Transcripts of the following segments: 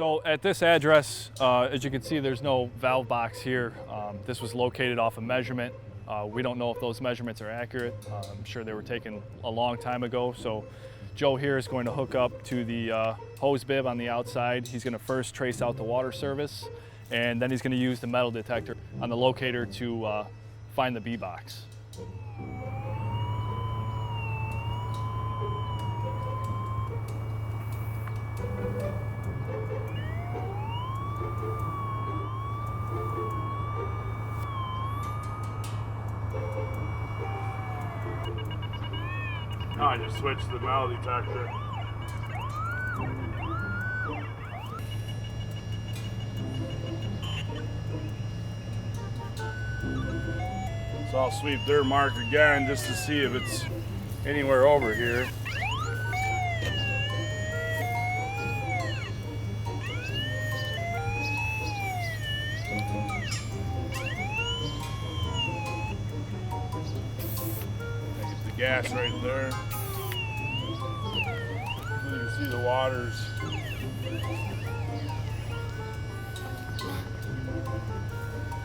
So at this address, as you can see, there's no valve box here. This was located off a measurement. We don't know if those measurements are accurate. I'm sure they were taken a long time ago. So Joe here is going to hook up to the hose bib on the outside. He's going to first trace out the water service, and then he's going to use the metal detector on the locator to find the B box. Oh, I just switched to the metal detector. So I'll sweep their mark again just to see if it's anywhere over here. Get the gas right there. You can see the water's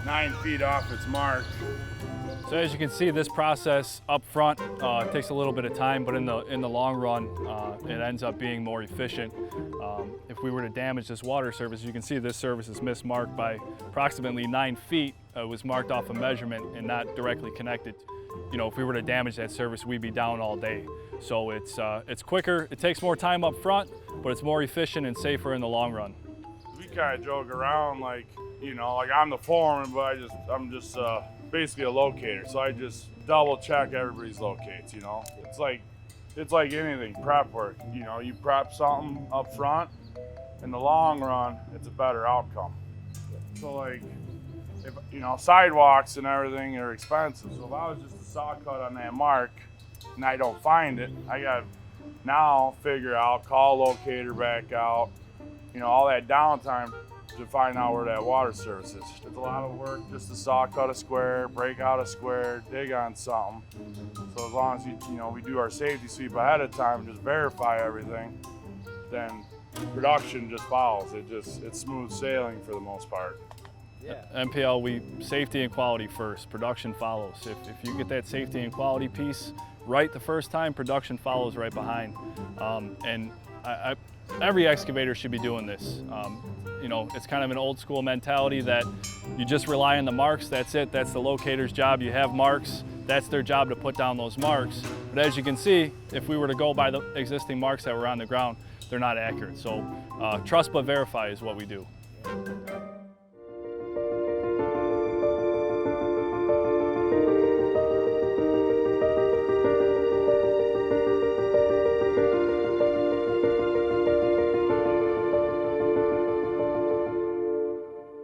9 feet off its mark. So as you can see, this process up front takes a little bit of time, but in the long run, it ends up being more efficient. If we were to damage this water service, you can see this service is mismarked by approximately 9 feet. It was marked off a measurement and not directly connected. You know, if we were to damage that service, we'd be down all day. So it's quicker, it takes more time up front, but it's more efficient and safer in the long run. We kind of joke around like, you know, like I'm the foreman, but I'm just basically a locator. So I just double check everybody's locates, you know. It's like anything, prep work. You know, you prep something up front, in the long run, it's a better outcome. So like, if, you know, sidewalks and everything are expensive. So if I was just a saw cut on that mark and I don't find it, I got to now figure out, call locator back out, you know, all that downtime to find out where that water service is. It's a lot of work just to saw cut a square, break out a square, dig on something. So as long as you know, we do our safety sweep ahead of time, just verify everything, then production just follows. It's smooth sailing for the most part. Yeah. NPL, safety and quality first, production follows. If you get that safety and quality piece right the first time, production follows right behind. And every excavator should be doing this. You know, it's kind of an old school mentality that you just rely on the marks, that's it, that's the locator's job. You have marks, that's their job to put down those marks. But as you can see, if we were to go by the existing marks that were on the ground, they're not accurate. So trust but verify is what we do.